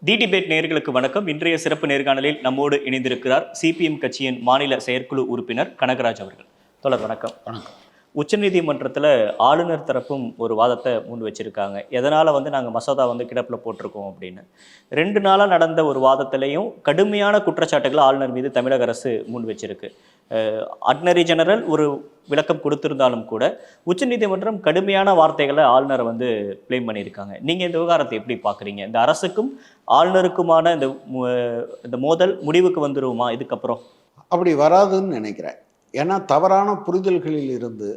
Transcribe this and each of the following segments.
தி debate நேயர்களுக்கு வணக்கம். இன்றைய சிறப்பு நேர்காணலில் நம்மோடு இணைந்திருக்கிறார் சிபிஎம் கட்சியின் மாநில செயற்குழு உறுப்பினர் கனகராஜ் அவர்கள். தொடர் வணக்கம். வணக்கம். உச்சநீதிமன்றத்தில் ஆளுநர் தரப்பும் ஒரு வாதத்தை முன் வச்சிருக்காங்க. எதனால் நாங்கள் மசோதா கிடப்பில் போட்டிருக்கோம் அப்படின்னு 2 நாளாக நடந்த ஒரு வாதத்திலையும் கடுமையான குற்றச்சாட்டுகளை ஆளுநர் மீது தமிழக அரசு முன் வச்சிருக்கு. அட்னரி ஜெனரல் ஒரு விளக்கம் கொடுத்திருந்தாலும் கூட உச்சநீதிமன்றம் கடுமையான வார்த்தைகளை ஆளுநரை பிளேம் பண்ணியிருக்காங்க. நீங்கள் இந்த விவகாரத்தை எப்படி பார்க்குறீங்க? இந்த அரசுக்கும் ஆளுநருக்குமான இந்த மோதல் முடிவுக்கு வந்துருமா இதுக்கப்புறம்? அப்படி வராதுன்னு நினைக்கிறேன். ஏன்னா தவறான புரிதல்களில் இருந்து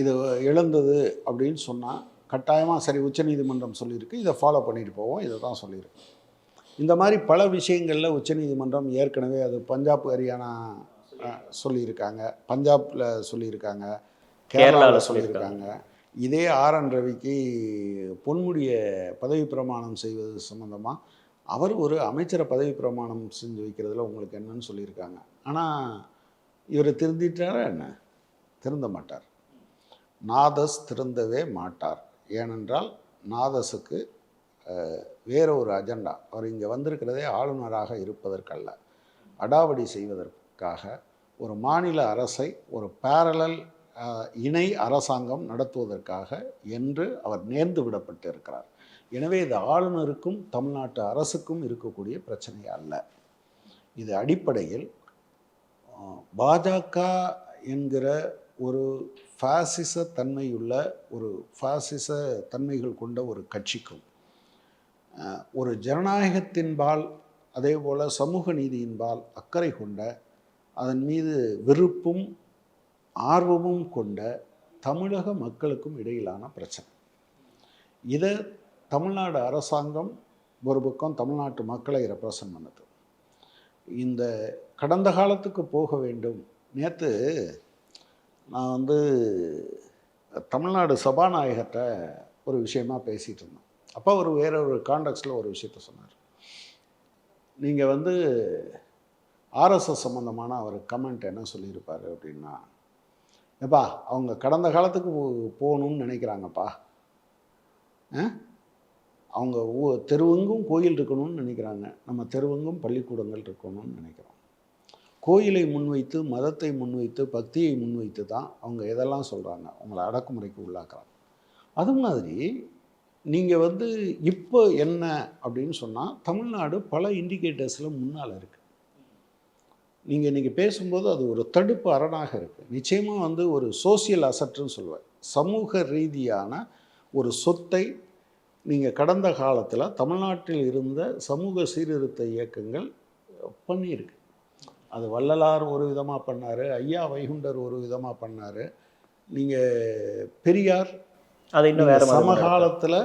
இது எழுந்தது அப்படின்னு சொன்னால் கட்டாயமாக சரி உச்சநீதிமன்றம் சொல்லியிருக்கு, இதை ஃபாலோ பண்ணிட்டு போவோம், இதை தான் சொல்லியிருக்கு. இந்த மாதிரி பல விஷயங்களில் உச்சநீதிமன்றம் ஏற்கனவே அது பஞ்சாப் ஹரியானா சொல்லியிருக்காங்க, பஞ்சாபில் சொல்லியிருக்காங்க, கேரளாவில் சொல்லியிருக்காங்க. இதே ஆர்.என். ரவிக்கு பொன்முடியை பதவி பிரமாணம் செய்வது சம்மந்தமாக அவர் ஒரு அமைச்சரை பதவி பிரமாணம் செஞ்சு வைக்கிறதுல உங்களுக்கு என்னன்னு சொல்லியிருக்காங்க. ஆனால் இவர் திருந்திட்டாரா என்ன? திருந்த மாட்டார். நாதஸ் திருந்தவே மாட்டார். ஏனென்றால் நாதஸுக்கு வேற ஒரு அஜெண்டா. அவர் இங்கே வந்திருக்கிறதே ஆளுநராக இருப்பதற்கல்ல, அடாவடி செய்வதற்காக ஒரு மாநில அரசை ஒரு பேரலல் இணை அரசாங்கம் நடத்துவதற்காக என்று அவர் நேர்ந்து விடப்பட்டு இருக்கிறார். எனவே இது ஆளுநருக்கும் தமிழ்நாட்டு அரசுக்கும் இருக்கக்கூடிய பிரச்சனை அல்ல. இது அடிப்படையில் பாஜக என்கிற ஒரு ஃபாசிச தன்மையுள்ள ஒரு ஃபாசிச தன்மைகள் கொண்ட ஒரு கட்சிக்கும் ஒரு ஜனநாயகத்தின்பால் அதே போல் சமூக நீதியின்பால் அக்கறை கொண்ட அதன் மீது விருப்பும் ஆர்வமும் கொண்ட தமிழக மக்களுக்கும் இடையிலான பிரச்சனை. இதை தமிழ்நாடு அரசாங்கம் ஒரு பக்கம் தமிழ்நாட்டு மக்களை ரெப்ரசன்ட் பண்ணுது. இந்த கடந்த காலத்துக்கு போக வேண்டும். நேற்று நான் தமிழ்நாடு சபாநாயகர்கிட்ட ஒரு விஷயமாக பேசிகிட்டு இருந்தேன். அப்போ அவர் வேற ஒரு கான்டெக்ஸ்டில் ஒரு விஷயத்த சொன்னார். நீங்கள் ஆர்எஸ்எஸ் சம்மந்தமான அவர் கமெண்ட் என்ன சொல்லியிருப்பார் அப்படின்னா, எப்பா அவங்க கடந்த காலத்துக்கு போகணும்னு நினைக்கிறாங்கப்பா, அவங்க தெருவெங்கும் கோயில் இருக்கணும்னு நினைக்கிறாங்க, நம்ம தெருவெங்கும் பள்ளிக்கூடங்கள் இருக்கணும்னு நினைக்கிறோம். கோயிலை முன்வைத்து, மதத்தை முன்வைத்து, பக்தியை முன்வைத்து தான் அவங்க எதெல்லாம் சொல்கிறாங்க, அவங்கள அடக்குமுறைக்கு உள்ளாக்குறாங்க. அது மாதிரி நீங்கள் இப்போ என்ன அப்படின்னு சொன்னால் தமிழ்நாடு பல இண்டிகேட்டர்ஸில் முன்னால் இருக்குது. நீங்கள் இன்றைக்கி பேசும்போது அது ஒரு தடுப்பு அரணாக இருக்குது. நிச்சயமாக ஒரு சோசியல் அசட்டுன்னு சொல்லுவேன். சமூக ரீதியான ஒரு சொத்தை நீங்கள் கடந்த காலத்தில் தமிழ்நாட்டில் இருந்த சமூக சீர்திருத்த இயக்கங்கள் பண்ணியிருக்கு. அது வள்ளலார் ஒரு விதமாக பண்ணார், ஐயா வைகுண்டர் ஒரு விதமாக பண்ணார், நீங்கள் பெரியார் அது இன்னும் வேறு சமகாலத்தில்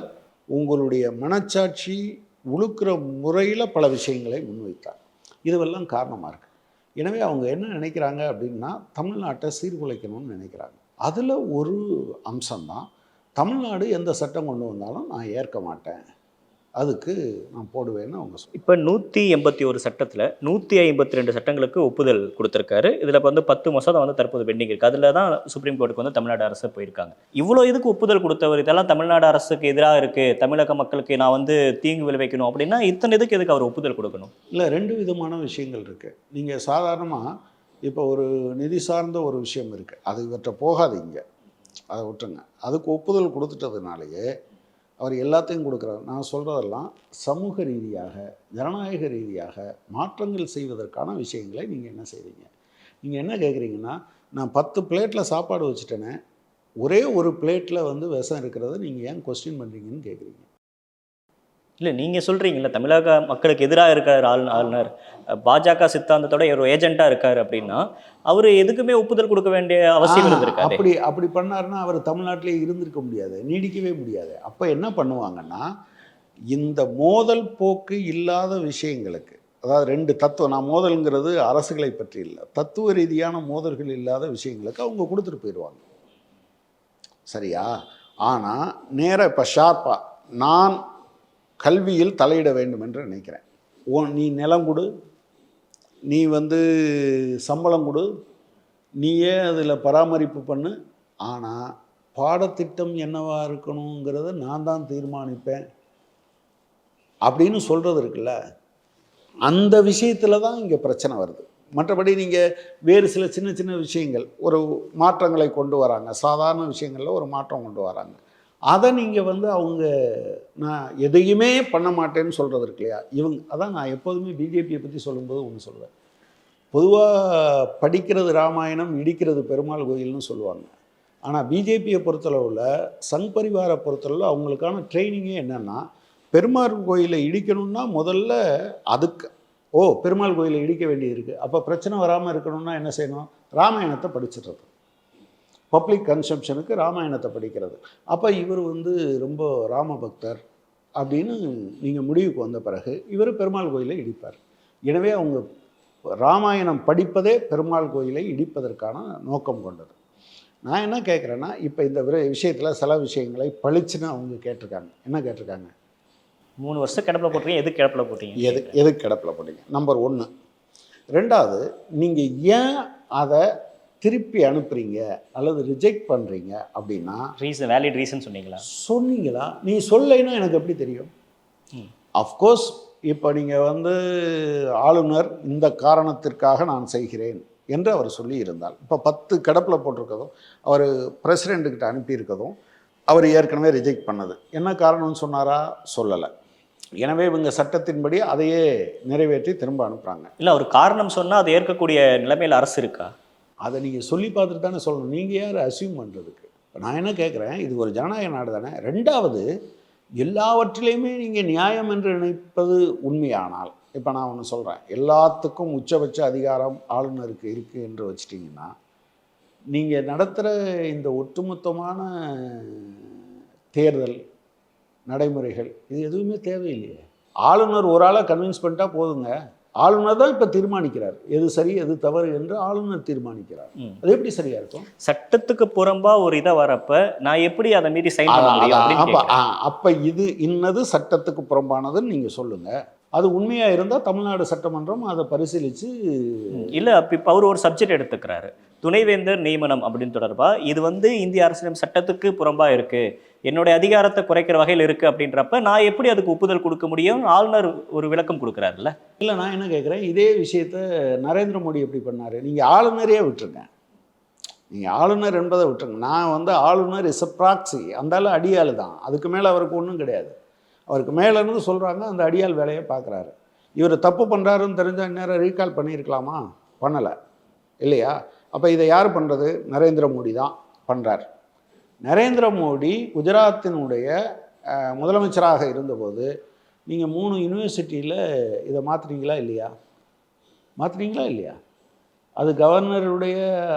உங்களுடைய மனச்சாட்சி உழுக்கிற முறையில் பல விஷயங்களை முன்வைத்தார். இதுவெல்லாம் காரணமாக இருக்குது. எனவே அவங்க என்ன நினைக்கிறாங்க அப்படின்னா தமிழ்நாட்டை சீர்குலைக்கணும்னு நினைக்கிறாங்க. அதில் ஒரு அம்சம்தான் தமிழ்நாடு எந்த சட்டம் கொண்டு வந்தாலும் நான் ஏற்க மாட்டேன், அதுக்கு நான் போடுவேன்னு அவங்க இப்போ 181 சட்டத்தில் 152 சட்டங்களுக்கு ஒப்புதல் கொடுத்துருக்காரு. இதில் 10 மசோதா தற்போது பெண்டிங் இருக்குது. அதில் தான் சுப்ரீம் கோர்ட்டுக்கு தமிழ்நாடு அரசு போயிருக்காங்க. இவ்வளோ இதுக்கு ஒப்புதல் கொடுத்தவர் இதெல்லாம் தமிழ்நாடு அரசுக்கு எதிராக இருக்குது, தமிழக மக்களுக்கு நான் தீங்கு விளைவிக்கணும் அப்படின்னா இத்தனை இதுக்கு எதுக்கு அவர் ஒப்புதல் கொடுக்கணும்? இல்லை, 2 விதமான விஷயங்கள் இருக்குது. நீங்கள் சாதாரணமாக இப்போ ஒரு நிதி சார்ந்த ஒரு விஷயம் இருக்குது, அது இவற்றை போகாதீங்க, அதை விட்டுருங்க. அதுக்கு ஒப்புதல் கொடுத்துட்டதுனாலேயே அவர் எல்லாத்தையும் கொடுக்குறாரு. நான் சொல்கிறதெல்லாம் சமூக ரீதியாக ஜனநாயக ரீதியாக மாற்றங்கள் செய்வதற்கான விஷயங்களை நீங்கள் என்ன செய்கிறீங்க? நீங்கள் என்ன கேட்குறீங்கன்னா, நான் 10 பிளேட்டில் சாப்பாடு வச்சுட்டேனே, ஒரே ஒரு பிளேட்டில் விஷம் இருக்கிறத நீங்கள் ஏன் கொஸ்டின் பண்ணுறீங்கன்னு கேட்குறீங்க. இல்லை, நீங்கள் சொல்கிறீங்களா தமிழக மக்களுக்கு எதிராக இருக்கார் ஆளுநர், பாஜக சித்தாந்தத்தோட ஒரு ஏஜென்ட்டாக இருக்கார் அப்படின்னா அவர் எதுக்குமே ஒப்புதல் கொடுக்க வேண்டிய அவசியம் இருந்திருக்காரு. அப்படி பண்ணாருன்னா அவர் தமிழ்நாட்டிலே இருந்திருக்க முடியாது, நீடிக்கவே முடியாது. அப்போ என்ன பண்ணுவாங்கன்னா, இந்த மோதல் போக்கு இல்லாத விஷயங்களுக்கு, அதாவது 2 தத்துவம், நான் மோதல்ங்கிறது அரசுகளை பற்றி இல்லை, தத்துவ ரீதியான மோதல்கள் இல்லாத விஷயங்களுக்கு அவங்க கொடுத்துட்டு போயிடுவாங்க. சரியா? ஆனால் நேராக இப்போ ஷார்ப்பாக நான் கல்வியில் தலையிட வேண்டும் என்று நினைக்கிறேன். நீ நிலம் கொடு, நீ சம்பளம் கொடு, நீயே அதில் பராமரிப்பு பண்ணு, ஆனால் பாடத்திட்டம் என்னவாக இருக்கணுங்கிறத நான் தான் தீர்மானிப்பேன் அப்படின்னு சொல்கிறது இருக்குல்ல, அந்த விஷயத்தில் தான் இங்கே பிரச்சனை வருது. மற்றபடி நீங்கள் வேறு சில சின்ன சின்ன விஷயங்கள் ஒரு மாற்றங்களை கொண்டு வராங்க, சாதாரண விஷயங்களில் ஒரு மாற்றம் கொண்டு வராங்க. அதை நீங்கள் வந்து அவங்க நான் எதையுமே பண்ண மாட்டேன்னு சொல்கிறது இருக்கு இல்லையா, அதான் நான் எப்போதுமே பிஜேபியை பற்றி சொல்லும்போது ஒன்று சொல்லுவேன். பொதுவாக படிக்கிறது ராமாயணம், இடிக்கிறது பெருமாள் கோயில்னு சொல்லுவாங்க. ஆனால் பிஜேபியை பொறுத்தளவில், சங் பரிவாரை பொறுத்தளவில் அவங்களுக்கான ட்ரைனிங்கே என்னென்னா, பெருமாள் கோயிலை இடிக்கணும்னா முதல்ல அதுக்கு பெருமாள் கோயிலை இடிக்க வேண்டியது. அப்போ பிரச்சனை வராமல் இருக்கணும்னா என்ன செய்யணும்? ராமாயணத்தை படிச்சிடுறது, பப்ளிக் கன்சம்ஷனுக்கு ராமாயணத்தை படிக்கிறது. அப்போ இவர் வந்து ரொம்ப ராம பக்தர் அப்படின்னு நீங்கள் முடிவுக்கு வந்த பிறகு இவர் பெருமாள் கோயிலை இடிப்பார். எனவே அவங்க ராமாயணம் படிப்பதே பெருமாள் கோயிலை இடிப்பதற்கான நோக்கம் கொண்டது. நான் என்ன கேட்குறேன்னா, இப்போ இந்த விஷயத்தில் சில விஷயங்களை பளிச்சுன்னு அவங்க கேட்டிருக்காங்க. என்ன கேட்டிருக்காங்க? 3 வருஷம் கிடப்பில் போட்டீங்க, எதுக்கு கிடப்பில் போட்டீங்க? எதுக்கு கிடப்பில் போட்டீங்க? நம்பர் 1. 2வது, நீங்கள் ஏன் அதை திருப்பி அனுப்புறீங்க அல்லது ரிஜெக்ட் பண்ணுறீங்க அப்படின்னா வேலிட் ரீசன் சொன்னீங்களா? நீ சொல்லைன்னா எனக்கு எப்படி தெரியும்? அஃப்கோர்ஸ் இப்போ நீங்கள் வந்து ஆளுநர் இந்த காரணத்திற்காக நான் செய்கிறேன் என்று அவர் சொல்லி இருந்தால், இப்போ 10 கிடப்பில் போட்டிருக்கதும் அவர் பிரசிடெண்ட்டுக்கிட்ட அனுப்பியிருக்கதும் அவர் ஏற்கனவே ரிஜெக்ட் பண்ணது என்ன காரணம்னு சொன்னாரா? சொல்லலை. எனவே இவங்க சட்டத்தின்படி அதையே நிறைவேற்றி திரும்ப அனுப்புகிறாங்க. இல்லை, அவர் காரணம் சொன்னால் அதை ஏற்கக்கூடிய நிலைமையில் அரசு இருக்கா? அதை நீங்கள் சொல்லி பார்த்துட்டு தானே சொல்லணும். நீங்கள் யார் அசியூம் பண்ணுறதுக்கு? நான் என்ன கேட்குறேன், இது ஒரு ஜனநாயக நாடு தானே. 2வது, எல்லாவற்றிலையுமே நீங்கள் நியாயம் என்று நினைப்பது உண்மையானால், இப்போ நான் ஒன்று சொல்கிறேன், எல்லாத்துக்கும் உச்சபட்ச அதிகாரம் ஆளுநருக்கு இருக்குது என்று வச்சிட்டிங்கன்னா, நீங்கள் நடத்துகிற இந்த ஒட்டுமொத்தமான தேர்தல் நடைமுறைகள் இது எதுவுமே தேவையில்லையே. ஆளுநர் ஒரு ஆளை கன்வின்ஸ் பண்ணிட்டா போதுங்க. ஆளுநர் தான் இப்போ தீர்மானிக்கிறார், எது சரி எது தவறு என்று ஆளுநர் தீர்மானிக்கிறார். அது எப்படி சரியா இருக்கும்? சட்டத்துக்கு புறம்பா ஒரு இதை வரப்ப நான் எப்படி அதை மீறி சைன் பண்ண முடியும்? அப்போ இது இன்னது சட்டத்துக்கு புறம்பானதுன்னு நீங்கள் சொல்லுங்கள். அது உண்மையாக இருந்தால் தமிழ்நாடு சட்டமன்றம் அதை பரிசீலித்து இல்லை, இப்போ அவர் ஒரு சப்ஜெக்ட் எடுத்துக்கிறாரு, துணைவேந்தர் நியமனம் அப்படின்னு தொடர்பாக. இது வந்து இந்திய அரசியல் சட்டத்துக்கு புறம்பாக இருக்குது, என்னுடைய அதிகாரத்தை குறைக்கிற வகையில் இருக்குது அப்படின்றப்ப நான் எப்படி அதுக்கு ஒப்புதல் கொடுக்க முடியும்? ஆளுநர் ஒரு விளக்கம் கொடுக்குறாருல்ல. இல்லை, நான் என்ன கேட்குறேன், இதே விஷயத்த நரேந்திர மோடி எப்படி பண்ணார்? நீங்கள் ஆளுநரே விட்டுருங்க, நீங்கள் ஆளுநர் என்பதை விட்டுருங்க. நான் வந்து ஆளுநர் இஸ் அ ப்ராக்சி, அந்தாலும் அடியாள் தான், அதுக்கு மேலே அவருக்கு ஒன்றும் கிடையாது. அவருக்கு மேலேருந்து சொல்கிறாங்க, அந்த அடியாள் வேலையை பார்க்குறாரு. இவர் தப்பு பண்ணுறாருன்னு தெரிஞ்சால் இந்நேரம் ரீகால் பண்ணியிருக்கலாமா? பண்ணலை இல்லையா? அப்போ இதை யார் பண்ணுறது? நரேந்திர மோடி தான் பண்ணுறார். நரேந்திர மோடி குஜராத்தினுடைய முதலமைச்சராக இருந்தபோது நீங்கள் 3 யூனிவர்சிட்டியில் இதை மாற்றுறீங்களா இல்லையா? மாற்றுறீங்களா இல்லையா? அது கவர்னருடைய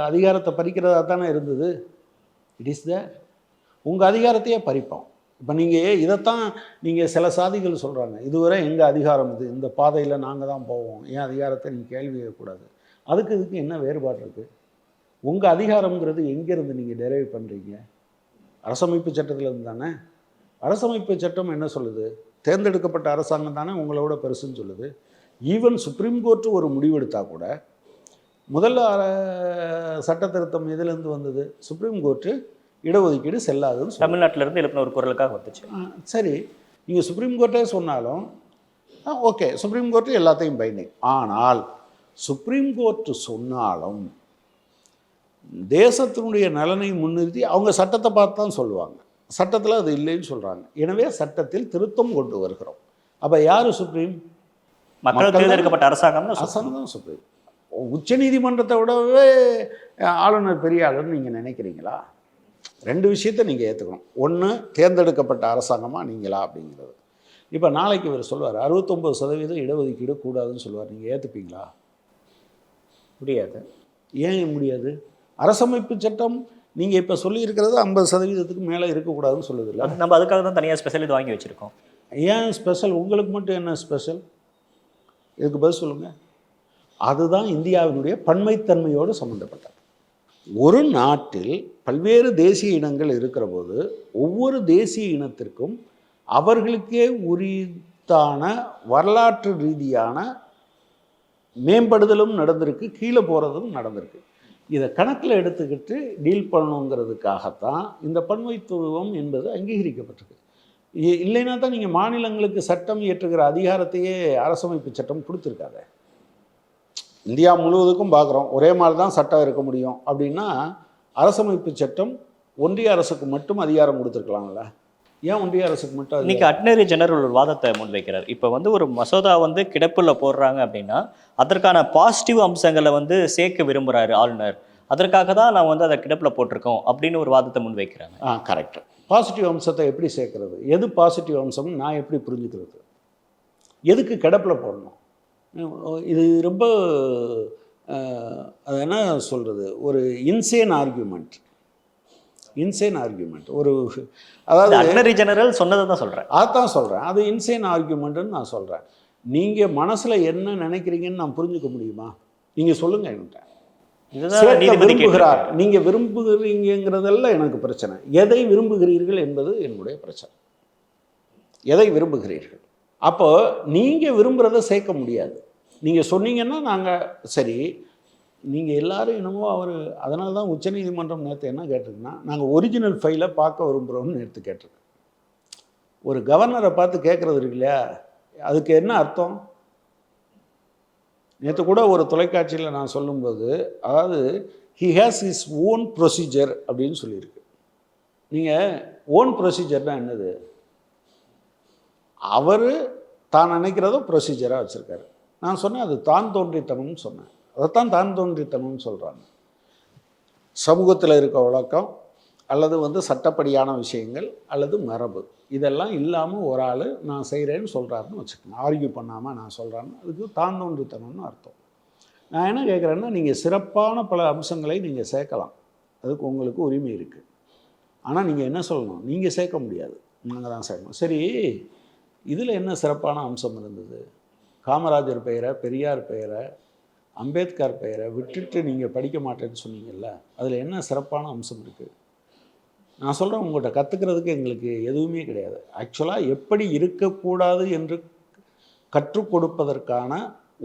அதிகாரத்தை பறிக்கிறதா தானே இருந்தது. It is there. உங்கள் அதிகாரத்தையே பறிப்போம். இப்போ நீங்கள் இதைத்தான் நீங்கள் சில சாதிகள் சொல்கிறாங்க, இதுவரை எங்கள் அதிகாரம் இது, இந்த பாதையில் நாங்கள் தான் போவோம், ஏன் அதிகாரத்தை நீங்கள் கேள்வி கேட்கக்கூடாது. இதுக்கு என்ன வேறுபாடு இருக்குது? உங்கள் அதிகாரங்கிறது எங்கேருந்து நீங்கள் டெரைவ் பண்ணுறீங்க? அரசமைப்பு சட்டத்திலேருந்து தானே. அரசமைப்பு சட்டம் என்ன சொல்லுது? தேர்ந்தெடுக்கப்பட்ட அரசாங்கம் தானே உங்களோட பெருசுன்னு சொல்லுது. ஈவன் சுப்ரீம் கோர்ட்டு ஒரு முடிவெடுத்தால் கூட, முதல்ல சட்ட திருத்தம் எதுலேருந்து வந்தது? சுப்ரீம் கோர்ட்டு இடஒதுக்கீடு செல்லாதுன்னு தமிழ்நாட்டிலேருந்து எழுப்பின ஒரு குரலுக்காக வந்துச்சு. சரி, நீங்கள் சுப்ரீம் கோர்ட்டே சொன்னாலும் ஓகே, சுப்ரீம் கோர்ட்டு எல்லாத்தையும் பைண்டிங். ஆனால் சுப்ரீம் கோர்ட்டு சொன்னாலும் தேசத்தினுடைய நலனை முன்னிறுத்தி அவங்க சட்டத்தை பார்த்து தான் சொல்லுவாங்க. சட்டத்தில் அது இல்லைன்னு சொல்கிறாங்க. எனவே சட்டத்தில் திருத்தம் கொண்டு வருகிறோம். அப்போ யார் சுப்ரீம்? மக்கள் தேர்ந்தெடுக்கப்பட்ட அரசாங்கம் தான் சுப்ரீம். உச்சநீதிமன்றத்தை விடவே ஆளுநர் பெரிய ஆளுன்னு நீங்கள் நினைக்கிறீங்களா? 2 விஷயத்தை நீங்கள் ஏற்றுக்கணும். ஒன்று, தேர்ந்தெடுக்கப்பட்ட அரசாங்கமாக நீங்களா அப்படிங்கிறது. இப்போ நாளைக்கு இவர் சொல்லுவார் 69% இடஒதுக்கீடு கூடாதுன்னு சொல்லுவார், நீங்கள் ஏற்றுப்பீங்களா? முடியாது. ஏன் முடியாது? அரசமைப்பு சட்டம் நீங்கள் இப்போ சொல்லியிருக்கிறது 50%க்கு மேலே இருக்கக்கூடாதுன்னு சொல்லுது இல்லை? நம்ம அதுக்காக தான் தனியாக ஸ்பெஷல் இது வாங்கி வச்சுருக்கோம். ஏன் ஸ்பெஷல்? உங்களுக்கு மட்டும் என்ன ஸ்பெஷல்? இதுக்கு பதில் சொல்லுங்கள். அதுதான் இந்தியாவினுடைய பன்மைத்தன்மையோடு சம்மந்தப்பட்டது. ஒரு நாட்டில் பல்வேறு தேசிய இனங்கள் இருக்கிற போது ஒவ்வொரு தேசிய இனத்திற்கும் அவர்களுக்கே உரித்தான வரலாற்று ரீதியான மேம்படுதலும் நடந்திருக்கு, கீழே போகிறதும் நடந்திருக்கு. இதை கணக்கில் எடுத்துக்கிட்டு டீல் பண்ணணுங்கிறதுக்காகத்தான் இந்த பன்மைத்துவம் என்பது அங்கீகரிக்கப்பட்டிருக்கு. இல்லைன்னா தான் நீங்கள் மாநிலங்களுக்கு சட்டம் இயற்றுகிற அதிகாரத்தையே அரசமைப்பு சட்டம் கொடுத்துருக்காங்க. இந்தியா முழுவதுக்கும் பார்க்குறோம், ஒரே மாதிரி தான் சட்டம் இருக்க முடியும் அப்படின்னா அரசமைப்பு சட்டம் ஒன்றிய அரசுக்கு மட்டும் அதிகாரம் கொடுத்துருக்கலாம்ல. ஏன் ஒன்றிய அரசுக்கு மட்டும் இன்னைக்கு அட்னரி ஜெனரல் ஒரு வாதத்தை முன்வைக்கிறார். இப்போ வந்து ஒரு மசோதா வந்து கிடப்பில் போடுறாங்க அப்படின்னா அதற்கான பாசிட்டிவ் அம்சங்களை வந்து சேர்க்க விரும்புகிறாரு ஆளுநர். அதற்காக தான் நான் வந்து அதை கிடப்பில் போட்டிருக்கோம் அப்படின்னு ஒரு வாதத்தை முன்வைக்கிறாங்க. கரெக்ட். பாசிட்டிவ் அம்சத்தை எப்படி சேர்க்கறது? எது பாசிட்டிவ் அம்சம்னு நான் எப்படி புரிஞ்சுக்கிறது? எதுக்கு கிடப்பில் போடணும்? இது ரொம்ப அது என்ன சொல்கிறது, ஒரு இன்சேன் ஆர்கியூமெண்ட். ஒரு அதாவது அட்னரி ஜெனரல் சொன்னதை தான் சொல்கிறேன். அதான் சொல்கிறேன், அது இன்சேன் ஆர்கியூமெண்ட்டுன்னு நான் சொல்கிறேன். நீங்கள் மனசில் என்ன நினைக்கிறீங்கன்னு நான் புரிஞ்சுக்க முடியுமா? நீங்கள் சொல்லுங்கள் என்கிட்ட. விரும்புகிறார், நீங்கள் விரும்புகிறீங்கிறதெல்லாம் எனக்கு பிரச்சனை. எதை விரும்புகிறீர்கள் என்பது என்னுடைய பிரச்சனை. எதை விரும்புகிறீர்கள்? அப்போ நீங்கள் விரும்புகிறத சேர்க்க முடியாது. நீங்கள் சொன்னீங்கன்னா நாங்கள் சரி, நீங்கள் எல்லோரும் என்னமோ அதனால தான் உச்சநீதிமன்றம் நேற்று என்ன கேட்டிருக்குன்னா, நாங்கள் ஒரிஜினல் ஃபைலை பார்க்க விரும்புகிறோம்னு நேற்று கேட்டிருக்கேன். ஒரு கவர்னரை பார்த்து கேட்குறது இருக்கு இல்லையா, அதுக்கு என்ன அர்த்தம்? நேற்று கூட ஒரு தொலைக்காட்சியில் நான் சொல்லும்போது, அதாவது he has is own procedure அப்படின்னு சொல்லியிருக்கு. நீங்கள் ஓன் ப்ரொசீஜர்னால் என்னது? அவர் தான் நினைக்கிறதோ ப்ரொசீஜராக வச்சுருக்காரு. நான் சொன்னேன் அது தான் தோன்றித்தனம்னு சொன்னேன். அதைத்தான் தான் தோன்றித்தனம்னு சொல்கிறாங்க. சமூகத்தில் இருக்க வழக்கம் அல்லது வந்து சட்டப்படியான விஷயங்கள் அல்லது மரபு இதெல்லாம் இல்லாமல் ஒரு ஆள் நான் செய்கிறேன்னு சொல்கிறாருன்னு வச்சுக்கோங்க, ஆர்கியூ பண்ணாமல் நான் சொல்கிறேன்னு, அதுக்கு தான் தோன்றித்தனம்னு அர்த்தம். நான் என்ன கேட்குறேன்னா, நீங்கள் சிறப்பான பல அம்சங்களை நீங்கள் சேர்க்கலாம், அதுக்கு உங்களுக்கு உரிமை இருக்குது. ஆனால் நீங்கள் என்ன சொல்லணும், நீங்கள் சேர்க்க முடியாது, நாங்கள் தான் சேர்க்கணும். சரி, இதில் என்ன சிறப்பான அம்சம் இருந்தது? காமராஜர் பெயரை, பெரியார் பெயரை, அம்பேத்கர் பெயரை விட்டுட்டு நீங்கள் படிக்க மாட்டேன்னு சொன்னீங்கல்ல, அதில் என்ன சிறப்பான அம்சம் இருக்குது? நான் சொல்கிறேன், உங்கள்கிட்ட கற்றுக்கிறதுக்கு எங்களுக்கு எதுவுமே கிடையாது. ஆக்சுவலாக எப்படி இருக்கக்கூடாது என்று கற்றுக் கொடுப்பதற்கான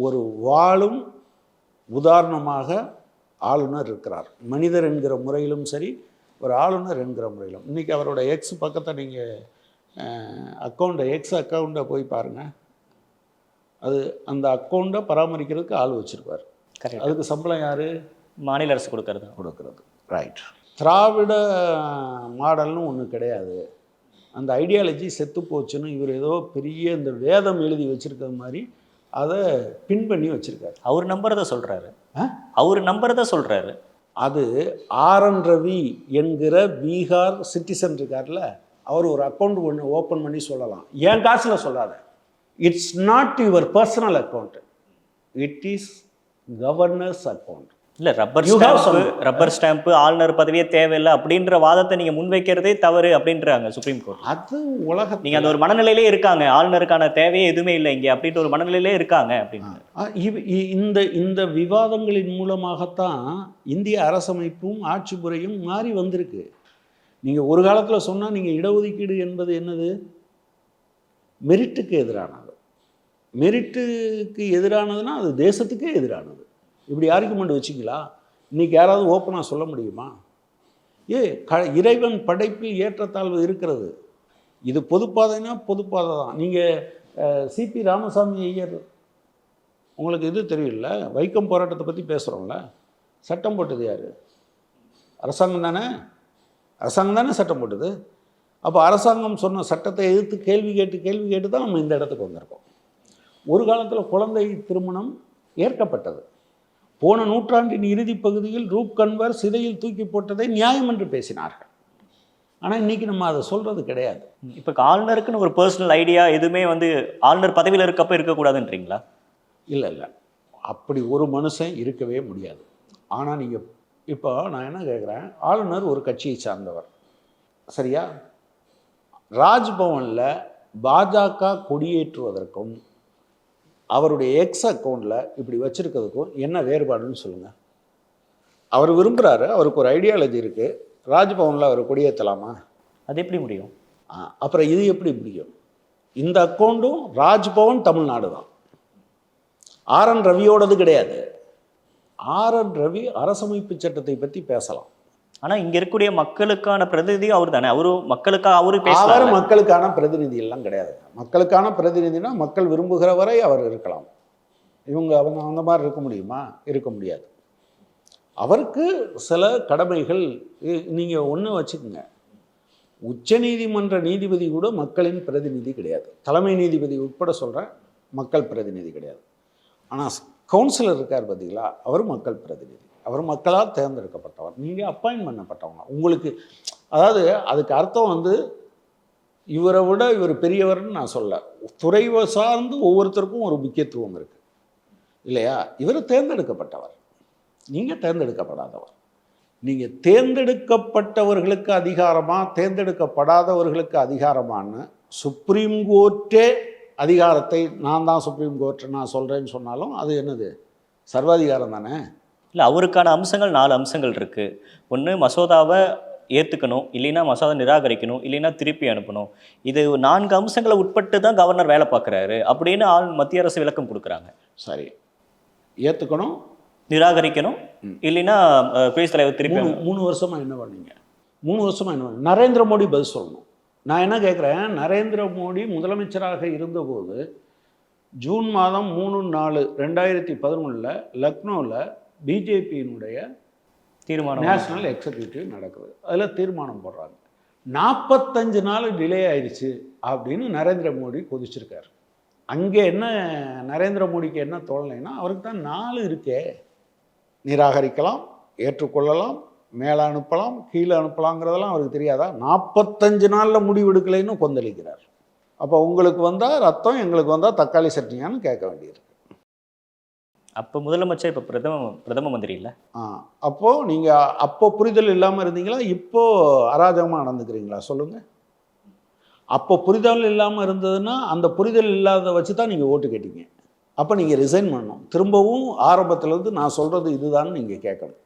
ஒரு வாழும் உதாரணமாக ஆளுநர் இருக்கிறார். மனிதர் என்கிற முறையிலும் சரி, ஒரு ஆளுநர் என்கிற முறையிலும். இன்றைக்கி அவரோட எக்ஸ் பக்கத்தை நீங்கள் எக்ஸ் அக்கௌண்ட்டை போய் பாருங்கள். அது அந்த அக்கௌண்ட்டை பராமரிக்கிறதுக்கு ஆள் வச்சுருப்பார். அதுக்கு சம்பளம் யார்? மாநில அரசு கொடுக்கறது. ரைட். திராவிட மாடல்னு ஒன்று கிடையாது. அந்த ஐடியாலஜி செத்து போச்சுன்னு இவர் ஏதோ பெரிய இந்த வேதம் எழுதி வச்சுருக்கிற மாதிரி அதை பின் பண்ணி வச்சுருக்காரு. அவர் நம்புறதை சொல்கிறாரு. அது ஆர்என் ரவி என்கிற பீகார் சிட்டிசன் இருக்கார்ல, அவர் ஒரு அக்கௌண்ட் ஒன்று ஓப்பன் பண்ணி சொல்லலாம். என் காசில் சொல்லாத. It's not your personal account, it is governors account. இல்லை, ரப்பர் ஸ்டாம்பு ஆளுநர் பதவியே தேவையில்லை அப்படின்ற வாதத்தை நீங்கள் முன்வைக்கிறதே தவறு அப்படின்றாங்க சுப்ரீம் கோர்ட். அது உலகம், நீங்கள் அந்த ஒரு மனநிலையிலே இருக்காங்க, ஆளுநருக்கான தேவையே எதுவுமே இல்லை இங்கே அப்படின்ற ஒரு மனநிலையிலே இருக்காங்க அப்படின்னு. இந்த விவாதங்களின் மூலமாகத்தான் இந்திய அரசமைப்பும் ஆட்சி முறையும் மாறி வந்திருக்கு. நீங்கள் ஒரு காலத்தில் சொன்னால் நீங்கள் இடஒதுக்கீடு என்பது என்னது? மெரிட்டுக்கு எதிரானது. மெரிட்டுக்கு எதிரானதுன்னா அது தேசத்துக்கே எதிரானது. இப்படி ஆர்குமெண்ட் வச்சிங்களா? இன்றைக்கி யாராவது ஓப்பனாக சொல்ல முடியுமா? இறைவன் படைப்பில் ஏற்றத்தாழ்வு இருக்கிறது. இது பொதுப்பாதைன்னா பொதுப்பாதை தான். நீங்கள் சிபி ராமசாமி ஐயர், உங்களுக்கு இது தெரியல, வைக்கம் போராட்டத்தை பற்றி பேசுகிறோம்ல, சட்டம் போட்டது யார்? அரசாங்கம் தானே சட்டம் போட்டது. அப்போ அரசாங்கம் சொன்ன சட்டத்தை எதிர்த்து கேள்வி கேட்டு தான் நம்ம இந்த இடத்துக்கு வந்திருக்கோம். ஒரு காலத்தில் குழந்தை திருமணம் ஏற்கப்பட்டது. போன நூற்றாண்டின் இறுதி பகுதியில் ரூப் கன்வர் சிறையில் தூக்கி போட்டதை நியாயம் என்று பேசினார்கள். ஆனால் இன்றைக்கி நம்ம அதை சொல்கிறது கிடையாது. இப்போ ஆளுநருக்குன்னு ஒரு பர்சனல் ஐடியா எதுவுமே வந்து ஆளுநர் பதவியில் இருக்கப்போ இருக்கக்கூடாதுன்றீங்களா? இல்லை, அப்படி ஒரு மனுஷன் இருக்கவே முடியாது. ஆனால் நீங்கள் இப்போ நான் என்ன கேட்குறேன், ஆளுநர் ஒரு கட்சியை சார்ந்தவர், சரியா? ராஜ்பவனில் பாஜக கொடியேற்றுவதற்கும் அவருடைய எக்ஸ் அக்கௌண்ட்டில் இப்படி வச்சுருக்கிறதுக்கும் என்ன வேறுபாடுன்னு சொல்லுங்கள். அவர் விரும்புகிறாரு, அவருக்கு ஒரு ஐடியாலஜி இருக்குது, ராஜ்பவனில் அவர் கொடியேற்றலாமா? அது எப்படி முடியும்? அப்புறம் இது எப்படி முடியும்? இந்த அக்கௌண்ட்டும் ராஜ்பவன் தமிழ்நாடு தான், ஆர்என் ரவியோடது கிடையாது. ஆர்என் ரவி அரசமைப்பு சட்டத்தை பற்றி பேசலாம். ஆனா இங்க இருக்கக்கூடிய மக்களுக்கான பிரதிநிதியும் அவர் தானே, அவரும் மக்களுக்காக அவரு அவர் பேசலாம். மக்களுக்கான பிரதிநிதி எல்லாம் கிடையாது. மக்களுக்கான பிரதிநிதினா மக்கள் விரும்புகிற வரை அவர் இருக்கலாம். அவங்க அந்த மாதிரி இருக்க முடியுமா? இருக்க முடியாது. அவருக்கு சில கடமைகள். நீங்கள் ஒன்று வச்சுக்கோங்க, உச்சநீதிமன்ற நீதிபதி கூட மக்களின் பிரதிநிதி கிடையாது. தலைமை நீதிபதி உட்பட சொல்கிறேன், மக்கள் பிரதிநிதி கிடையாது. ஆனால் கவுன்சிலர் இருக்கார் பார்த்தீங்களா, அவர் மக்கள் பிரதிநிதி. அவர் மக்களால் தேர்ந்தெடுக்கப்பட்டவர். நீங்கள் அப்பாயின்ட் பண்ணப்பட்டவங்க. உங்களுக்கு அதாவது அதுக்கு அர்த்தம் வந்து இவரை விட இவர் பெரியவர்னு நான் சொல்ல. துறை சார்ந்து ஒவ்வொருத்தருக்கும் ஒரு முக்கியத்துவம் இருக்குது இல்லையா? இவர் தேர்ந்தெடுக்கப்பட்டவர், நீங்கள் தேர்ந்தெடுக்கப்படாதவர். நீங்கள் தேர்ந்தெடுக்கப்பட்டவர்களுக்கு அதிகாரமா தேர்ந்தெடுக்கப்படாதவர்களுக்கு அதிகாரமானு சுப்ரீம் கோர்ட்டே அதிகாரத்தை நான் தான் சுப்ரீம் கோர்ட் நான் சொல்கிறேன்னு சொன்னாலும் அது என்னது? சர்வாதிகாரம் தானே. இல்லை, அவருக்கான அம்சங்கள் 4 அம்சங்கள் இருக்கு. ஒன்று, மசோதாவை ஏற்றுக்கணும், இல்லைன்னா மசோதா நிராகரிக்கணும், இல்லைன்னா திருப்பி அனுப்பணும். இது 4 அம்சங்களை உட்பட்டு தான் கவர்னர் வேலை பார்க்குறாரு அப்படின்னு மத்திய அரசு விளக்கம் கொடுக்குறாங்க. சரி, ஏற்றுக்கணும், நிராகரிக்கணும், இல்லைன்னா பேஸ் தலைவர் திருப்பி 3 வருஷமாக என்ன பண்ணீங்க? 3 வருஷமாக என்ன பண்ணீங்க? நரேந்திர மோடி பதில் சொல்லணும். நான் என்ன கேட்குறேன், நரேந்திர மோடி முதலமைச்சராக இருந்தபோது ஜூன் மாதம் 3-4 2011 லக்னோவில் பிஜேபியினுடைய தீர்மானம், நேஷனல் எக்ஸிக்யூட்டிவ் நடக்குது. அதில் தீர்மானம் போடுறாங்க. 45 நாள் டிலே ஆயிடுச்சு அப்படின்னு நரேந்திர மோடி கொதிச்சிருக்காரு. அங்கே என்ன நரேந்திர மோடிக்கு என்ன தோணலைன்னா, அவருக்கு தான் 4 இருக்கே, நிராகரிக்கலாம், ஏற்றுக்கொள்ளலாம், மேலே அனுப்பலாம், கீழே அனுப்பலாங்கிறதெல்லாம் அவருக்கு தெரியாதா? 45 நாளில் முடிவெடுக்கலைன்னு கொந்தளிக்கிறார். அப்போ உங்களுக்கு வந்தால் ரத்தம், எங்களுக்கு வந்தால் தக்காளி சட்னியான்னு கேட்க வேண்டியிருக்கு. அப்போ முதலமைச்சர், இப்போ பிரதம மந்திரி இல்லை. அப்போது நீங்கள் அப்போ புரிதல் இல்லாமல் இருந்தீங்களா, இப்போது அராஜகமாக நடந்துக்கிறீங்களா? சொல்லுங்கள். அப்போ புரிதல் இல்லாமல் இருந்ததுன்னா அந்த புரிதல் இல்லாத வச்சு தான் நீங்கள் ஓட்டு கேட்டீங்க. அப்போ நீங்கள் ரிசைன் பண்ணணும். திரும்பவும் ஆரம்பத்துலேருந்து நான் சொல்கிறது இதுதான்னு நீங்கள் கேட்கணும்.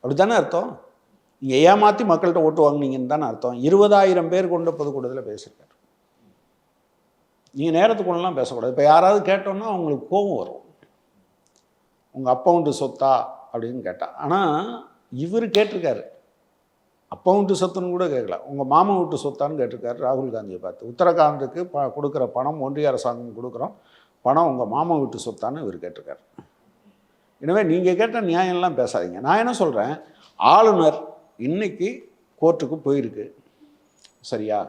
அப்படி தானே அர்த்தம்? நீங்கள் ஏமாற்றி மக்கள்கிட்ட ஓட்டு வாங்கினீங்கன்னு தானே அர்த்தம். 20,000 பேர் கொண்ட பொதுக்கூட்டத்தில் பேசியிருக்காரு. நீங்கள் நேரத்துக்கு ஒன்றெல்லாம் பேசக்கூடாது. இப்போ யாராவது கேட்டோன்னா அவங்களுக்கு கோபம் வரும். உங்கள் அப்பா உண்டு சொத்தா அப்படின்னு கேட்டால். ஆனால் இவர் கேட்டிருக்காரு, அப்பா வீட்டு சொத்துன்னு கூட கேட்கல, உங்கள் மாமா வீட்டு சொத்தான்னு கேட்டிருக்காரு ராகுல் காந்தியை பார்த்து. உத்தரகாண்டுக்கு கொடுக்குற பணம் ஒன்றிய அரசாங்கம் கொடுக்குறோம், பணம் உங்கள் மாமா வீட்டு சொத்தான்னு இவர் கேட்டிருக்காரு. எனவே நீங்கள் கேட்ட நியாயம்லாம் பேசாதீங்க. நான் என்ன சொல்கிறேன், ஆளுநர் இன்னைக்கு கோர்ட்டுக்கு போயிருக்கு, சரியா?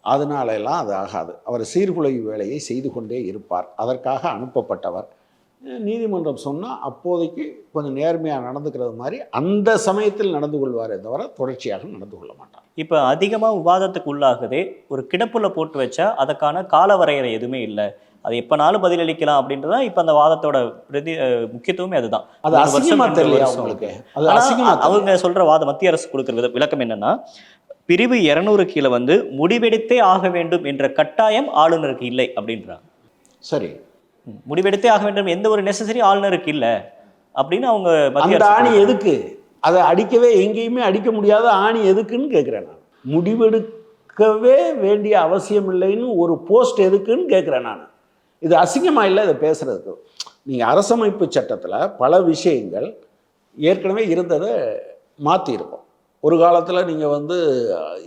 அதனாலெல்லாம் அது ஆகாது. அவர் சீர்குலைவு வேலையை செய்து கொண்டே இருப்பார். அதற்காக அனுப்பப்பட்டவர். நீதிமன்றம் சொன்னால் அப்போதைக்கு கொஞ்சம் நேர்மையாக நடந்துக்கிறது மாதிரி அந்த சமயத்தில் நடந்து கொள்வாரே தவிர தொடர்ச்சியாக நடந்து கொள்ள மாட்டார். இப்போ அதிகமாக விவாதத்துக்கு உள்ளாகுதே, ஒரு கிடப்புல போட்டு வச்சா அதுக்கான கால வரையறை எதுவுமே இல்லை, அது எப்போனாலும் பதிலளிக்கலாம் அப்படின்றதான் இப்போ அந்த வாதத்தோட முக்கியத்துவமே அதுதான். அது அசிங்கமா தெரியலையா உங்களுக்கு? அது அசிங்கமா அவங்க சொல்ற வாதம், மத்திய அரசு கொடுக்குற விளக்கம் என்னன்னா, பிரிவு 200 கீழே வந்து முடிவெடுத்தே ஆக வேண்டும் என்ற கட்டாயம் ஆளுநருக்கு இல்லை அப்படின்றாங்க. சரி, முடிவெடுத்தே ஆக வேண்டும் எந்த ஒரு நெசசரி ஆளுநருக்கு இல்லை அப்படின்னு அவங்க. அந்த ஆணி எதுக்கு? அதை அடிக்கவே எங்கேயுமே அடிக்க முடியாத ஆணி எதுக்குன்னு கேட்குறேன் நான். முடிவெடுக்கவே வேண்டிய அவசியம் இல்லைன்னு ஒரு போஸ்ட் எதுக்குன்னு கேட்குறேன் நான். இது அசிங்கமா இல்லை இதை பேசுறதுக்கு? நீங்கள் அரசமைப்பு சட்டத்தில் பல விஷயங்கள் ஏற்கனவே இருந்ததை மாற்றியிருக்கோம். ஒரு காலத்தில் நீங்கள் வந்து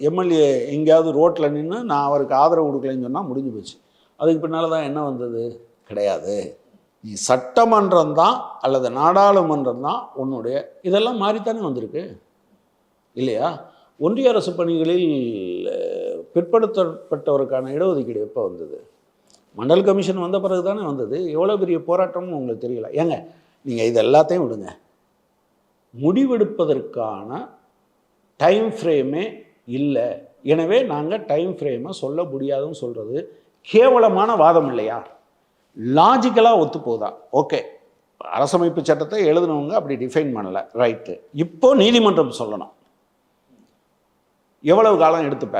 எம்எல்ஏ எங்கேயாவது ரோட்டில் நின்று நான் அவருக்கு ஆதரவு கொடுக்கலைன்னு சொன்னால் முடிஞ்சு போச்சு. அதுக்கு பின்னால் தான் என்ன வந்தது? கிடையாது. நீ சட்டமன்றம் தான் அல்லது நாடாளுமன்றம் தான் உன்னுடைய, இதெல்லாம் மாறித்தானே வந்திருக்கு இல்லையா? ஒன்றிய அரசு பணிகளில் பிற்படுத்தப்பட்டவருக்கான இடஒதுக்கீடு எப்போ வந்தது? மண்டல் கமிஷன் வந்த பிறகு தானே வந்தது. எவ்வளோ பெரிய போராட்டம்னு உங்களுக்கு தெரியல. ஏங்க நீங்கள் இது எல்லாத்தையும் விடுங்க, முடிவெடுப்பதற்கான டைம் ஃப்ரேமே இல்லை. எனவே நாங்கள் டைம் ஃப்ரேமை சொல்ல முடியாதுன்னு சொல்கிறது கேவலமான வாதம் இல்லையா? லாஜிக்கலாக ஒத்து போதா? ஓகே, அரசமைப்பு சட்டத்தை எழுதினவங்க அப்படி டிஃபைன் பண்ணலை, ரைட்டு. இப்போ நீதிமன்றம் சொல்லணும் எவ்வளவு காலம் எடுத்துப்ப.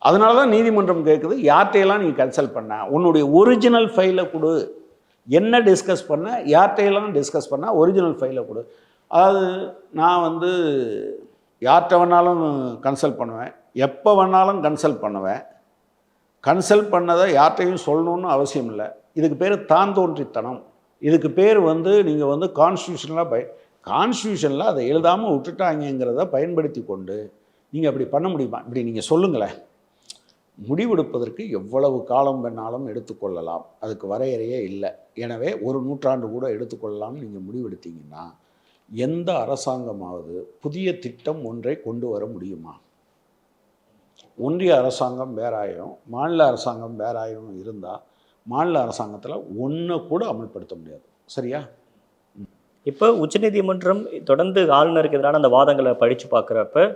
அதனால தான் நீதிமன்றம் கேட்குது, யார்கிட்டையெல்லாம் நீ கன்சல்ட் பண்ண, உன்னுடைய ஒரிஜினல் ஃபைலை கொடு, என்ன டிஸ்கஸ் பண்ண, யார்கிட்டையெல்லாம் டிஸ்கஸ் பண்ண ஒரிஜினல் ஃபைலை கொடு. அதாவது நான் வந்து யார்கிட்ட வேணாலும் கன்சல்ட் பண்ணுவேன், எப்போ வேணாலும் கன்சல்ட் பண்ணுவேன், கன்சல்ட் பண்ணதை யார்கிட்டையும் சொல்லணும்னு அவசியம் இல்லை. இதுக்கு பேர் தான் தோன்றித்தனம். இதுக்கு பேர் வந்து நீங்கள் வந்து கான்ஸ்டியூஷனலாக கான்ஸ்டியூஷனில் அதை எழுதாமல் விட்டுட்டாங்கிறத பயன்படுத்தி கொண்டு நீங்கள் அப்படி பண்ண முடியுமா? இப்படி நீங்கள் சொல்லுங்களேன். முடிவெடுப்பதற்கு எவ்வளவு காலம் வேணாலும் எடுத்துக்கொள்ளலாம், அதுக்கு வரையறையே இல்லை. எனவே ஒரு நூற்றாண்டு கூட எடுத்துக்கொள்ளலாம்னு நீங்கள் முடிவெடுத்தீங்கன்னா எந்த அரசாங்கமாவது புதிய திட்டம் ஒன்றை கொண்டு வர முடியுமா? ஒன்றிய அரசாங்கம் வேறாயும் மாநில அரசாங்கம் வேறாயும் இருந்தால் மாநில அரசாங்கத்தில் ஒன்றை கூட அமல்படுத்த முடியாது. சரியா? இப்போ உச்சநீதிமன்றம் தொடர்ந்து ஆளுநருக்கு எதிரான அந்த வாதங்களை படித்து பார்க்குறப்ப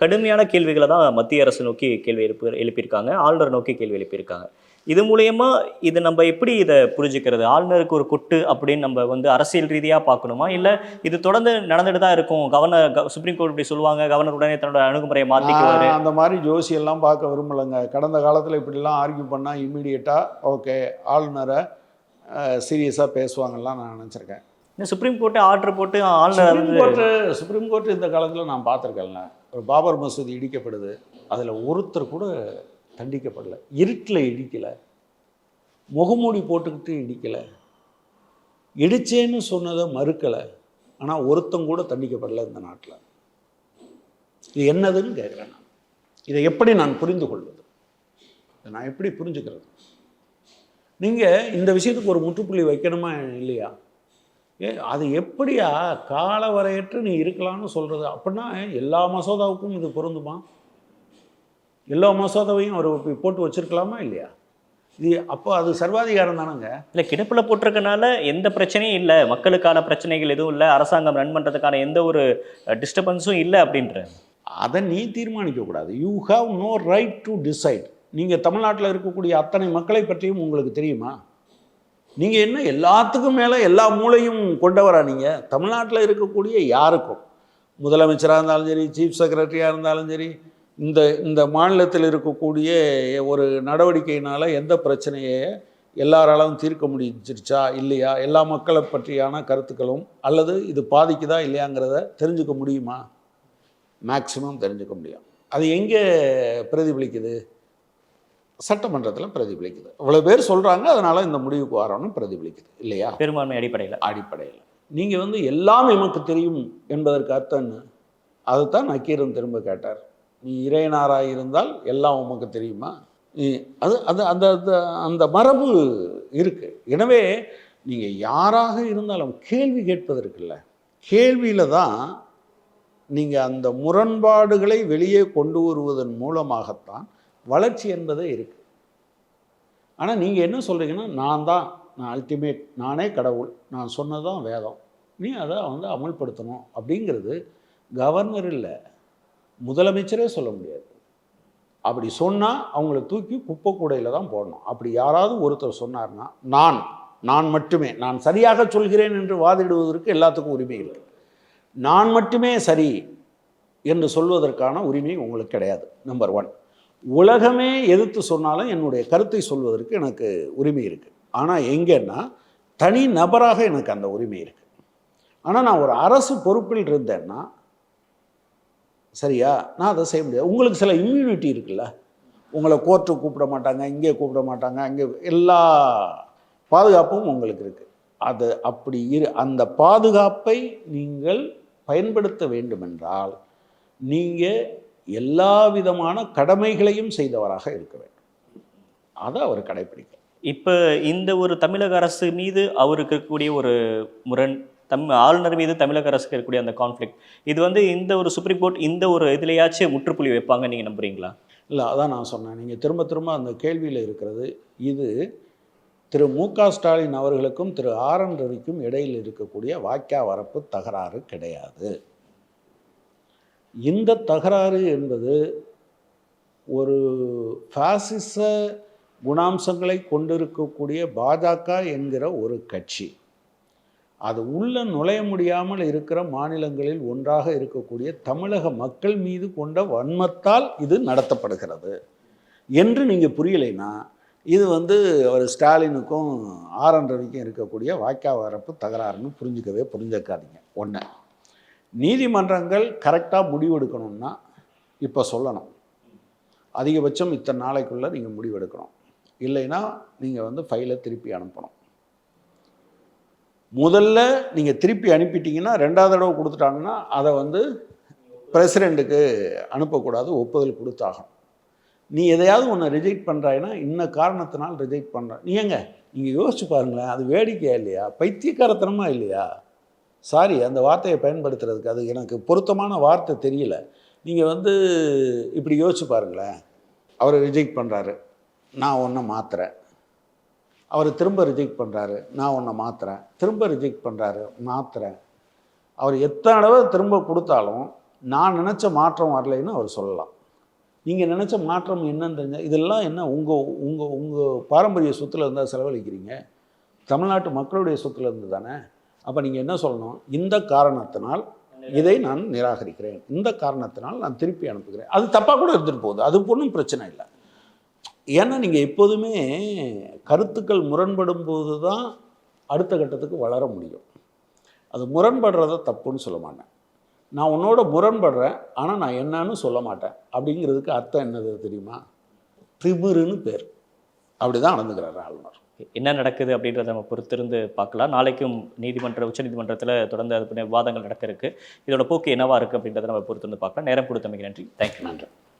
கடுமையான கேள்விகளை தான் மத்திய அரசு நோக்கி கேள்வி எழுப்பியிருக்காங்க, ஆளுநர் நோக்கி கேள்வி எழுப்பியிருக்காங்க. இது மூலயமா இது நம்ம எப்படி இதை புரிஞ்சுக்கிறது? ஆளுநருக்கு ஒரு கொட்டு அப்படின்னு நம்ம வந்து அரசியல் ரீதியாக பார்க்கணுமா, இல்லை இது தொடர்ந்து நடந்துட்டு தான் இருக்கும், கவர்னர் சுப்ரீம் கோர்ட் இப்படி சொல்லுவாங்க, கவர்னர் உடனே தன்னோட அணுகுமுறையை மாற்றிக்குவார்? அந்த மாதிரி ஜோசியெல்லாம் பார்க்க விரும்பலைங்க. கடந்த காலத்தில் இப்படிலாம் ஆர்கியூ பண்ணால் இம்மீடியட்டாக ஓகே ஆளுநரை சீரியஸாக பேசுவாங்கலாம் நான் நினச்சிருக்கேன். இந்த சுப்ரீம் கோர்ட்டு ஆர்டர் போட்டு ஆளுநர் சுப்ரீம் கோர்ட்டு இந்த காலத்தில் நான் பார்த்துருக்கேன்ல, ஒரு பாபர் மசூதி இடிக்கப்படுது, அதில் ஒருத்தர் கூட தண்டிக்கப்படலை. இருட்டில் இடிக்கலை, முகமூடி போட்டுக்கிட்டு இடிக்கலை, இடிச்சேன்னு சொன்னதை மறுக்கலை, ஆனால் ஒருத்தம் கூட தண்டிக்கப்படலை இந்த நாட்டில். இது என்னதுன்னு கேட்குறேன் நான். இதை எப்படி நான் புரிந்து கொள்வது? இதை நான் எப்படி புரிஞ்சுக்கிறது? நீங்கள் இந்த விஷயத்துக்கு ஒரு முற்றுப்புள்ளி வைக்கணுமா இல்லையா? அது எப்படியா கால வரையற்று நீ இருக்கலாம்னு சொல்கிறது? அப்படின்னா எல்லா மசோதாவுக்கும் இது பொருந்துமா? எல்லா மசோதாவையும் அவர் போட்டு வச்சுருக்கலாமா இல்லையா? இது அப்போ அது சர்வாதிகாரம் தானேங்க. இல்லை, கிடப்பில் போட்டிருக்கனால எந்த பிரச்சனையும் இல்லை, மக்களுக்கான பிரச்சனைகள் எதுவும் இல்லை, அரசாங்கம் ரன் பண்ணுறதுக்கான எந்த ஒரு டிஸ்டர்பன்ஸும் இல்லை அப்படின்ற அதை நீ தீர்மானிக்கக்கூடாது. You have no right to decide. நீங்கள் தமிழ்நாட்டில் இருக்கக்கூடிய அத்தனை மக்களை பற்றியும் உங்களுக்கு தெரியுமா? நீங்கள் என்ன எல்லாத்துக்கும் மேலே எல்லா மூளையும் கொண்டவரா? நீங்கள் தமிழ்நாட்டில் இருக்கக்கூடிய யாருக்கும், முதலமைச்சராக இருந்தாலும் சரி, சீஃப் செக்ரட்டரியாக இருந்தாலும் சரி, இந்த மாநிலத்தில் இருக்கக்கூடிய ஒரு நடவடிக்கையினால் எந்த பிரச்சனையை எல்லாராலும் தீர்க்க முடிஞ்சிருச்சா இல்லையா, எல்லா மக்களை பற்றியான கருத்துக்களும் அல்லது இது பாதிக்குதா இல்லையாங்கிறத தெரிஞ்சுக்க முடியுமா? மேக்சிமம் தெரிஞ்சுக்க முடியும். அது எங்கே பிரதிபலிக்குது? சட்டமன்றத்தில் பிரதிபலிக்குது. இவ்வளோ பேர் சொல்கிறாங்க, அதனால் இந்த முடிவுக்கு வரணும்னு பிரதிபலிக்குது இல்லையா? பெரும்பான்மை அடிப்படையில் நீங்கள் எல்லாம் எமக்கு தெரியும் என்பதற்கு அர்த்தம் என்ன? அதுதான் நக்கீரன் திரும்ப கேட்டார். நீ இறையனாராக இருந்தால் எல்லாம் உமக்கு தெரியுமா? அது அது அந்த அந்த மரபு இருக்குது. எனவே நீங்கள் யாராக இருந்தாலும் கேள்வி கேட்பதற்கில்ல, கேள்வியில் தான் நீங்கள் அந்த முரண்பாடுகளை வெளியே கொண்டு வருவதன் மூலமாகத்தான் வளர்ச்சி என்பதே இருக்குது. ஆனால் நீங்கள் என்ன சொல்கிறீங்கன்னா, நான் அல்டிமேட், நானே கடவுள், நான் சொன்னதான் வேதம், நீ அதை அமல்படுத்தணும் அப்படிங்கிறது கவர்னர் இல்லை, முதலமைச்சரே சொல்ல முடியாது. அப்படி சொன்னால் அவங்கள தூக்கி குப்பை கூடையில் தான் போடணும். அப்படி யாராவது ஒருத்தர் சொன்னார்னா, நான் மட்டுமே, நான் சரியாக சொல்கிறேன் என்று வாதிடுவதற்கு எல்லாத்துக்கும் உரிமை இல்லை. நான் மட்டுமே சரி என்று சொல்வதற்கான உரிமை உங்களுக்கு கிடையாது. நம்பர் 1. உலகமே எதிர்த்து சொன்னாலும் என்னுடைய கருத்தை சொல்வதற்கு எனக்கு உரிமை இருக்குது. ஆனால் எங்கன்னா தனி நபராக எனக்கு அந்த உரிமை இருக்குது. ஆனால் நான் ஒரு அரசு பொறுப்பில் இருந்தேன்னா சரியா, நான் அதை செய்ய முடியாது. உங்களுக்கு சில இம்யூனிட்டி இருக்குல்ல, உங்களை கோர்ட்டு கூப்பிட மாட்டாங்க, இங்கே கூப்பிட மாட்டாங்க, அங்கே எல்லா பாதுகாப்பும் உங்களுக்கு இருக்குது. அது அப்படி அந்த பாதுகாப்பை நீங்கள் பயன்படுத்த வேண்டுமென்றால் நீங்கள் எல்லா விதமான கடமைகளையும் செய்தவராக இருக்க வேண்டும். அதை அவர் கடைப்பிடிக்க. இப்போ இந்த ஒரு தமிழக அரசு மீது அவருக்கு இருக்கக்கூடிய ஒரு முரண், ஆளுநர் மீது தமிழக அரசுக்கு இருக்கக்கூடிய அந்த கான்ஃப்ளிக்ட், இது இந்த ஒரு சுப்ரீம் கோர்ட் இந்த ஒரு இதுலையாச்சும் முற்றுப்புள்ளி வைப்பாங்க நீங்கள் நம்புறீங்களா? இல்லை, அதான் நான் சொன்னேன். நீங்கள் திரும்ப அந்த கேள்வியில் இருக்கிறது, இது திரு மு.க. ஸ்டாலின் அவர்களுக்கும் திரு ஆர்.என். ரவிக்கும் இடையில் இருக்கக்கூடிய வாய்க்கா வரப்பு தகராறு கிடையாது. இந்த தகராறு என்பது ஒரு பாசிச குணாம்சங்களை கொண்டிருக்கக்கூடிய பாஜக என்கிற ஒரு கட்சி, அது உள்ள நுழைய முடியாமல் இருக்கிற மாநிலங்களில் ஒன்றாக இருக்கக்கூடிய தமிழக மக்கள் மீது கொண்ட வன்மத்தால் இது நடத்தப்படுகிறது என்று நீங்கள் புரியலைன்னா, இது அவர் ஸ்டாலினுக்கும் ஆர்.என். ரவிக்கும் இருக்கக்கூடிய வாய்க்கா வரப்பு தகராறுன்னு புரிஞ்சுக்காதீங்க. ஒன்று, நீதிமன்றங்கள் கரெக்டாக முடிவெடுக்கணும்னா இப்போ சொல்லணும், அதிகபட்சம் இத்தனை நாளைக்குள்ளே நீங்கள் முடிவெடுக்கணும், இல்லைன்னா நீங்கள் ஃபைலை திருப்பி அனுப்பணும். முதல்ல நீங்கள் திருப்பி அனுப்பிட்டீங்கன்னா 2வது தடவை கொடுத்துட்டாங்கன்னா அதை வந்து பிரசிடெண்ட்டுக்கு அனுப்பக்கூடாது, ஒப்புதல் கொடுத்தாகணும். நீ எதையாவது ஒன்று ரிஜெக்ட் பண்ணுறாயின்னா இன்ன காரணத்தினால் ரிஜெக்ட் பண்ணுற நீங்கள் யோசிச்சு பாருங்களேன், அது வேடிக்கையா இல்லையா, பைத்தியக்காரத்தனமாக இல்லையா? சாரி அந்த வார்த்தையை பயன்படுத்துறதுக்கு, அது எனக்கு பொருத்தமான வார்த்தை தெரியல. நீங்கள் வந்து இப்படி யோசிச்சு பாருங்களேன், அவர் ரிஜெக்ட் பண்ணுறாரு, நான் ஒன்றை மாற்றுறேன். அவர் திரும்ப ரிஜெக்ட் பண்ணுறாரு, நான் ஒன்றை மாற்றுறேன். திரும்ப ரிஜெக்ட் பண்ணுறாரு, மாற்றுறேன். அவர் எத்தனை தடவை திரும்ப கொடுத்தாலும் நான் நினச்ச மாற்றம் வரலைன்னு அவர் சொல்லலாம். நீங்கள் நினச்ச மாற்றம் என்னன்னு தெரிஞ்ச இதெல்லாம் என்ன, உங்கள் பாரம்பரிய சொத்தில் இருந்தால் செலவழிக்கிறீங்க, தமிழ்நாட்டு மக்களுடைய சொத்தில் இருந்து தானே. அப்போ நீங்கள் என்ன சொல்லணும், இந்த காரணத்தினால் இதை நான் நிராகரிக்கிறேன், இந்த காரணத்தினால் நான் திருப்பி அனுப்புகிறேன். அது தப்பாக கூட இருந்துட்டு போகுது, அது ஒன்றும் பிரச்சனை இல்லை. ஏன்னா நீங்கள் எப்போதுமே கருத்துக்கள் முரண்படும் போது தான் அடுத்த கட்டத்துக்கு வளர முடியும். அது முரண்படுறத தப்புன்னு சொல்ல மாட்டேன். நான் உன்னோட முரண்படுறேன், ஆனால் நான் என்னன்னு சொல்ல மாட்டேன் அப்படிங்கிறதுக்கு அர்த்தம் என்னது தெரியுமா? திமிருன்னு பேர். அப்படி தான் நடந்துக்கிறார் ஆளுநர். என்ன நடக்குது அப்படின்றத நம்ம பொறுத்திருந்து பார்க்கலாம். நாளைக்கும் உச்சநீதிமன்றத்தில் தொடர்ந்து அது விவாதங்கள் நடக்க இருக்கு. இதோட போக்கு என்னவா இருக்குது அப்படின்றத நம்ம பொறுத்திருந்து பார்க்கலாம். நேரம் கொடுத்தமைக்கு நன்றி. தேங்க்யூ. நன்றி.